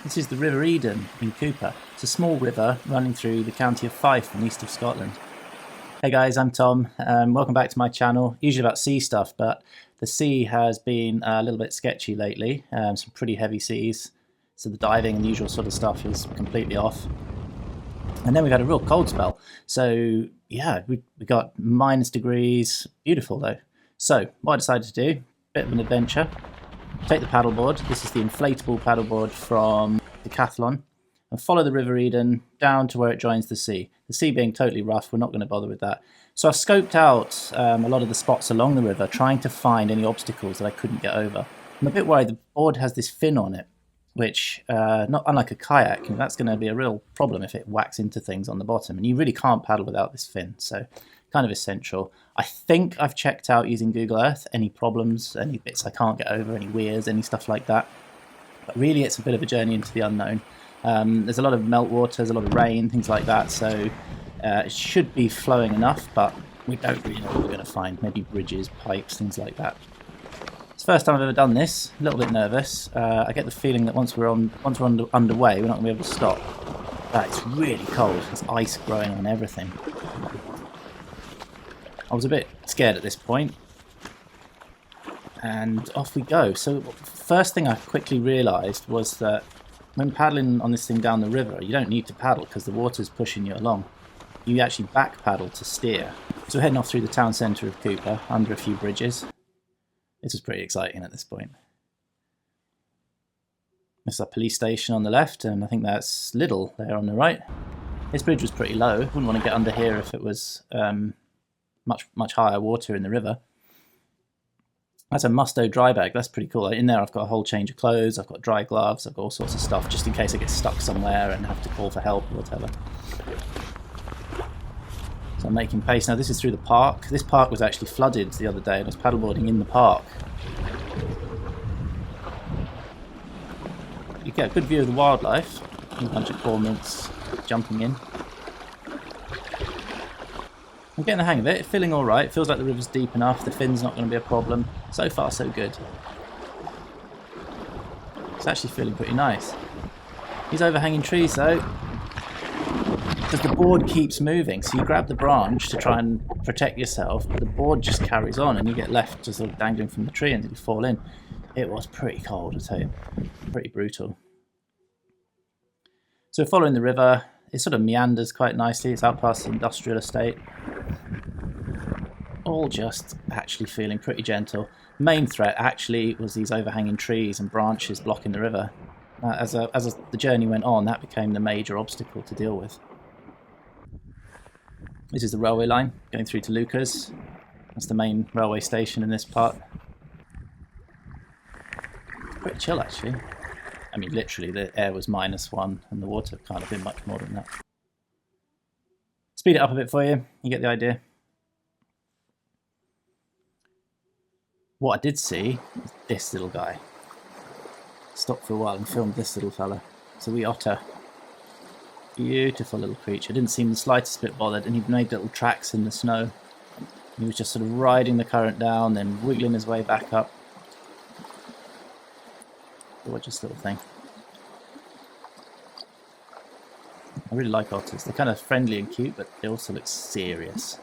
This is the River Eden in Cupar. It's a small river running through the county of Fife in the east of Scotland. Hey guys, I'm Tom. Welcome back to my channel. Usually about sea stuff, but the sea has been a little bit sketchy lately. Some pretty heavy seas, so the diving and the usual sort of stuff is completely off. And then we've had a real cold spell. So yeah, we got -degrees. Beautiful though. So what I decided to do, bit of an adventure. Take the paddleboard. This is the inflatable paddleboard from Decathlon, and follow the River Eden down to where it joins the sea. The sea being totally rough, we're not going to bother with that. So I scoped out a lot of the spots along the river, trying to find any obstacles that I couldn't get over. I'm a bit worried the board has this fin on it, which, not unlike a kayak, and that's going to be a real problem if it whacks into things on the bottom. And you really can't paddle without this fin, so kind of essential. I think I've checked out using Google Earth any problems, any bits I can't get over, any weirs, any stuff like that. But really it's a bit of a journey into the unknown. There's a lot of meltwater, there's a lot of rain, things like that, so it should be flowing enough, but we don't really know what we're going to find. Maybe bridges, pipes, things like that. It's the first time I've ever done this, a little bit nervous. I get the feeling that once we're underway, we're not going to be able to stop. But it's really cold, there's ice growing on everything. I was a bit scared at this point, and off we go. So first thing I quickly realised was that when paddling on this thing down the river, you don't need to paddle because the water's pushing you along. You actually back paddle to steer. So we're heading off through the town centre of Cupar, under a few bridges. This was pretty exciting at this point. There's a police station on the left, and I think that's Lidl there on the right. This bridge was pretty low. Wouldn't want to get under here if it was much higher water in the river. That's a Musto dry bag. That's pretty cool. In there I've got a whole change of clothes, I've got dry gloves, I've got all sorts of stuff just in case I get stuck somewhere and have to call for help or whatever. So I'm making pace. Now this is through the park. This park was actually flooded the other day and I was paddleboarding in the park. You get a good view of the wildlife. A bunch of cormorants jumping in. I'm getting the hang of it, feeling alright, feels like the river's deep enough, the fin's not going to be a problem. So far so good. It's actually feeling pretty nice. These overhanging trees though, because the board keeps moving, so you grab the branch to try and protect yourself, but the board just carries on and you get left just sort of dangling from the tree until you fall in. It was pretty cold, I tell you, pretty brutal. So we're following the river. It sort of meanders quite nicely. It's out past the industrial estate. All just actually feeling pretty gentle. Main threat actually was these overhanging trees and branches blocking the river. As the journey went on, that became the major obstacle to deal with. This is the railway line going through to Lucas. That's the main railway station in this part. Pretty chill actually. I mean, literally, the air was -1 and the water can't have been much more than that. Speed it up a bit for you, you get the idea. What I did see was this little guy. Stopped for a while and filmed this little fella. It's a wee otter. Beautiful little creature. Didn't seem the slightest bit bothered, and he made little tracks in the snow. He was just sort of riding the current down, then wiggling his way back up. Gorgeous little thing. I really like otters. They're kind of friendly and cute, but they also look serious.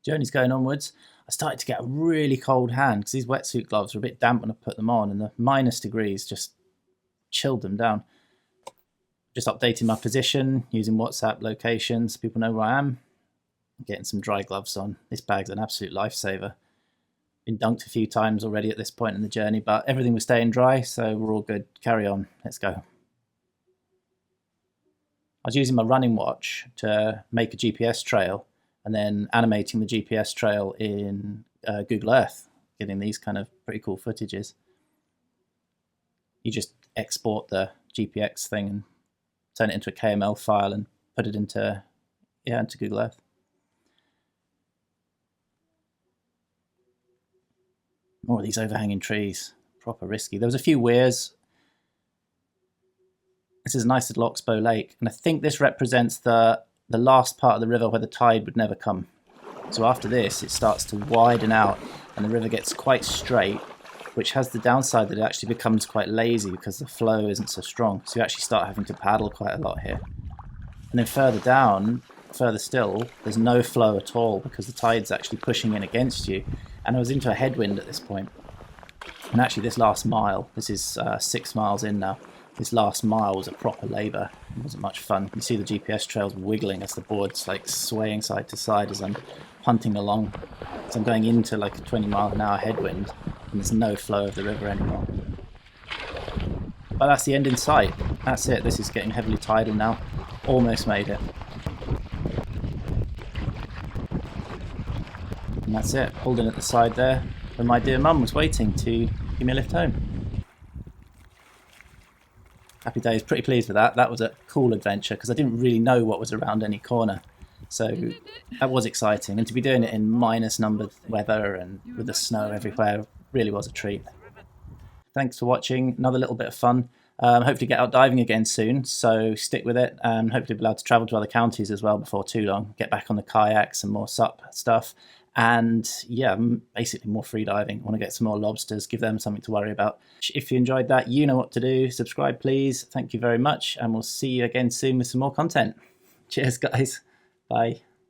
Journey's going onwards. I started to get a really cold hand because these wetsuit gloves were a bit damp when I put them on, and the -degrees just chilled them down. Just updating my position, using WhatsApp locations so people know where I am. Getting some dry gloves on. This bag's an absolute lifesaver. Been dunked a few times already at this point in the journey, but everything was staying dry, so we're all good. Carry on. Let's go. I was using my running watch to make a GPS trail and then animating the GPS trail in Google Earth, getting these kind of pretty cool footages. You just export the GPX thing and turn it into a KML file and put it into Google Earth. More of these overhanging trees, proper risky. There was a few weirs. This is a nice little oxbow lake, and I think this represents the last part of the river where the tide would never come. So after this, it starts to widen out, and the river gets quite straight, which has the downside that it actually becomes quite lazy because the flow isn't so strong. So you actually start having to paddle quite a lot here. And then further down, further still, there's no flow at all because the tide's actually pushing in against you. And I was into a headwind at this point. And actually this last mile, this is 6 miles in now, this last mile was a proper labour. It wasn't much fun. You see the GPS trails wiggling as the board's like swaying side to side as I'm punting along. So I'm going into like a 20-mile-an-hour headwind and there's no flow of the river anymore. But that's the end in sight. That's it. This is getting heavily tidal now. Almost made it. And that's it. Pulled in at the side there. And my dear mum was waiting to give me a lift home. Happy days, pretty pleased with that. That was a cool adventure because I didn't really know what was around any corner. So that was exciting. And to be doing it in minus numbered weather and with the snow everywhere really was a treat. Thanks for watching. Another little bit of fun. Hopefully get out diving again soon, so stick with it, and hopefully be able to travel to other counties as well before too long. Get back on the kayaks and more SUP stuff. And yeah, basically more free diving. I want to get some more lobsters, give them something to worry about. If you enjoyed that, you know what to do. Subscribe, please. Thank you very much. And we'll see you again soon with some more content. Cheers, guys. Bye.